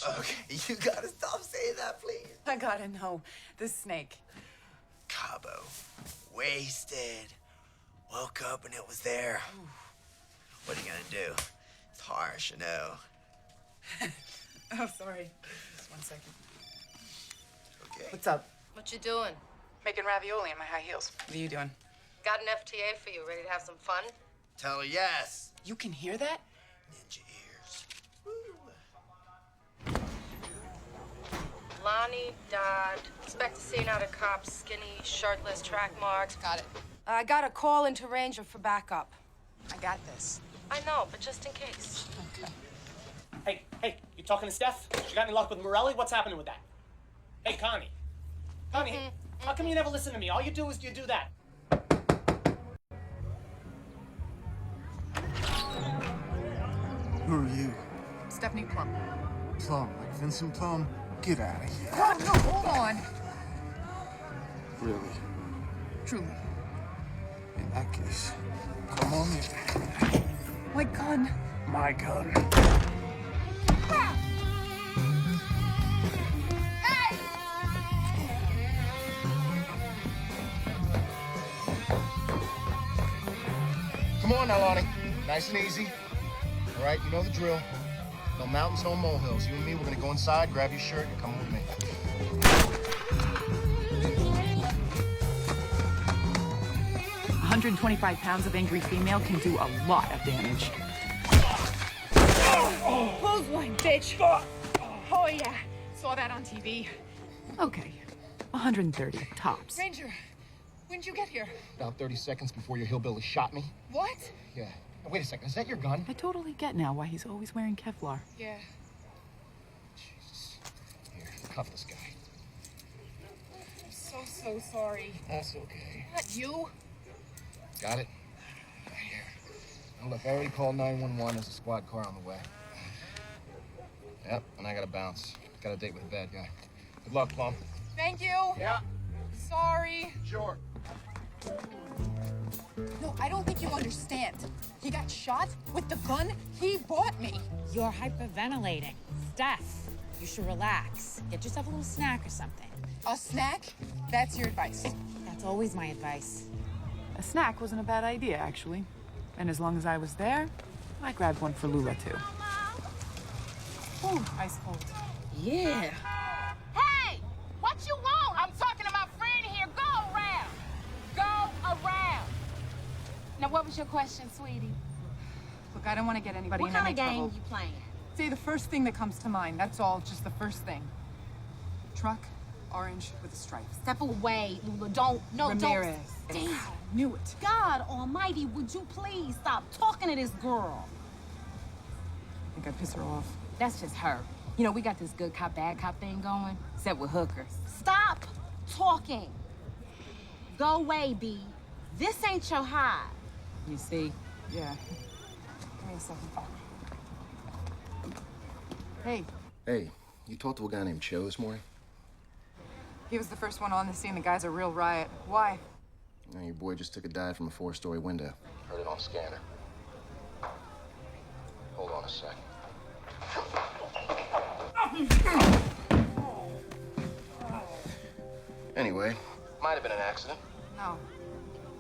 Okay, you gotta stop saying that, please. I gotta know. The snake. Cabo. Wasted. Woke up and it was there. What are you gonna do? It's harsh, you know. Oh, sorry. Just 1 second. Okay. What's up? What you doing? Making ravioli in my high heels. What are you doing? Got an FTA for you. Ready to have some fun? Tell her yes. You can hear that? Ninja ears. Lonnie Dodd. Expect to see another cop. Skinny, shirtless, track marks. Got it. I got a call into Ranger for backup. I got this. I know, but just in case. Okay. Hey, you talking to Steph? She got any luck with Morelli? What's happening with that? Hey, Connie. Connie, how come you never listen to me? All you do is you do that. Who are you? Stephanie Plum. Plum, like Vincent Plum? Get out of here. Oh, no, hold on. Really? Truly. In that case, come on in. My gun. My gun. Come on now, Lonnie. Nice and easy. All right, you know the drill. No mountains, no molehills. You and me, we're gonna go inside, grab your shirt, and come with me. 125 pounds of angry female can do a lot of damage. Clothesline, bitch! Oh, yeah. Saw that on TV. Okay. 130, tops. Ranger, when'd you get here? About 30 seconds before your hillbilly shot me. What? Yeah. Wait a second, is that your gun? I totally get now why he's always wearing Kevlar. Yeah. Jesus. Here, cuff this guy. I'm so sorry. That's okay. Not you. Got it? Right here. Now look, I already called 911. There's a squad car on the way. Yep, and I gotta bounce. Got a date with a bad guy. Good luck, Plum. Thank you. Yeah. Sorry. Sure. No, I don't think you understand. He got shot with the gun he bought me. You're hyperventilating. Steph, you should relax. Get yourself a little snack or something. A snack? That's your advice. That's always my advice. A snack wasn't a bad idea, actually. And as long as I was there, I grabbed one for Lula, too. Ooh, ice cold. Yeah. Hey! What you want? I'm talking to my friend here. Go around. Go around. Now, what was your question, sweetie? Look, I don't want to get anybody What in kind any of game trouble. you playing? Say the first thing that comes to mind. That's all, just the first thing. Truck, orange with a stripe. Step away, Lula. Don't. Ramirez. Damn. Knew it. God almighty, would you please stop talking to this girl? I think I piss her off. That's just her. You know, we got this good cop, bad cop thing going, except with hookers. Stop talking. Go away, B. This ain't your hide. You see? Yeah. Give me a second. Hey, Hey, you talked to a guy named Cho this morning? he was the first one on the scene. The guy's a real riot. Why? Your boy just took a dive from a 4-story window. Heard it on scanner. Hold on a sec. Anyway, might have been an accident. No.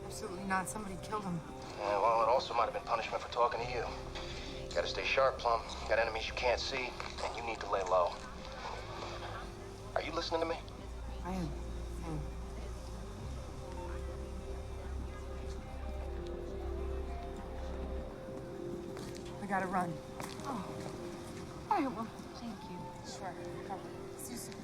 Absolutely not. Somebody killed him. Yeah, well, it also might have been punishment for talking to you. Gotta stay sharp, Plum. Got enemies you can't see, and you need to lay low. Are you listening to me? I am. I gotta run. Oh. All right, well, thank you. Sure. Cover. See you soon.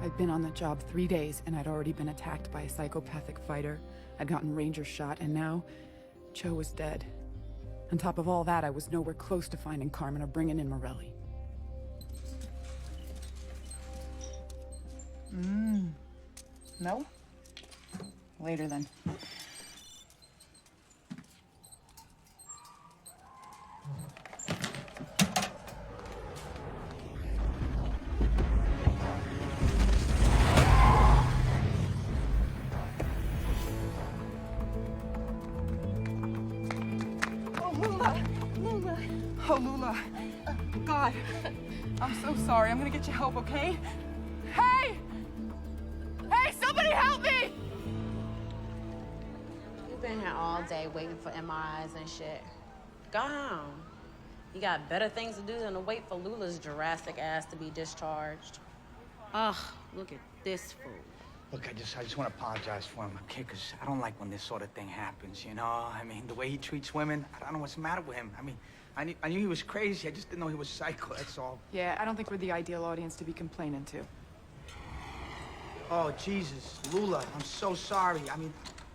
I'd been on the job 3 days, and I'd already been attacked by a psychopathic fighter. I'd gotten Ranger shot, and now Cho was dead. On top of all that, I was nowhere close to finding Carmen or bringing in Morelli. No? Later then. Oh, Lula! Lula! Oh, Lula. God. I'm so sorry. I'm gonna get you help, okay? Hey! Hey, somebody help me! You've been here all day waiting for MRIs and shit. Go home. You got better things to do than to wait for Lula's Jurassic ass to be discharged. Ugh, look at this fool. Look, I just want to apologize for him, okay? Because I don't like when this sort of thing happens, you know? I mean, the way he treats women, I don't know what's the matter with him. I mean, I knew he was crazy. I just didn't know he was psycho, that's all. Yeah, I don't think we're the ideal audience to be complaining to. Oh, Jesus. Lula, I'm so sorry. I mean,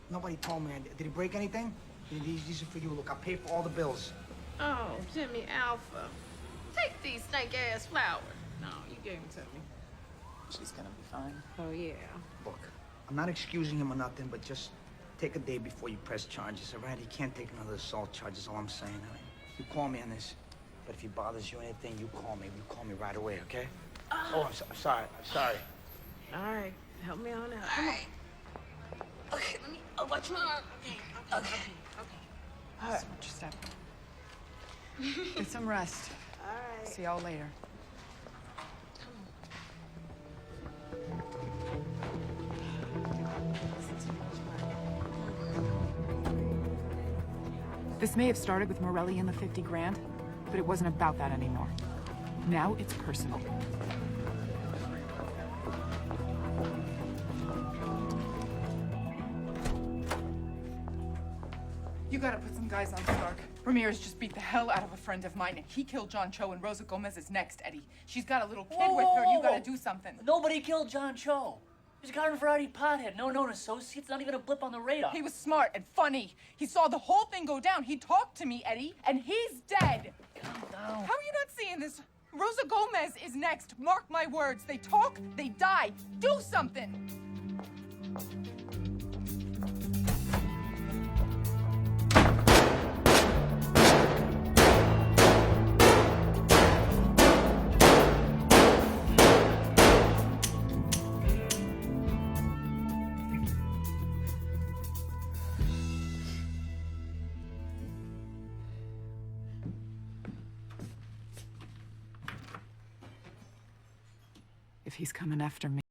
nobody told me. Did he break anything? These are for you. Look, I'll pay for all the bills. Oh, Jimmy Alpha. Take these snake-ass flowers. No, you gave them to me. She's gonna be fine. Oh, yeah. Look, I'm not excusing him or nothing, but just take a day before you press charges, all right? He can't take another assault charge, is all I'm saying. I mean, you call me on this, but if he bothers you or anything, you call me. You call me right away, okay? Oh, I'm sorry. I'm sorry. All right, help me on out. Come on. Okay, let me. Oh, watch my arm. Okay. All right. Watch your step. Get some rest. All right. See y'all later. This may have started with Morelli and the 50 grand, but it wasn't about that anymore. Now it's personal. You gotta put some guys on Stark. Ramirez just beat the hell out of a friend of mine, and he killed John Cho, and Rosa Gomez is next, Eddie. She's got a little kid with her. You gotta do something. Nobody killed John Cho. He's a garden variety pothead. No known associates, not even a blip on the radar. He was smart and funny. He saw the whole thing go down. He talked to me, Eddie, and he's dead. Calm down. How are you not seeing this? Rosa Gomez is next. Mark my words. They talk, they die. Do something. If he's coming after me.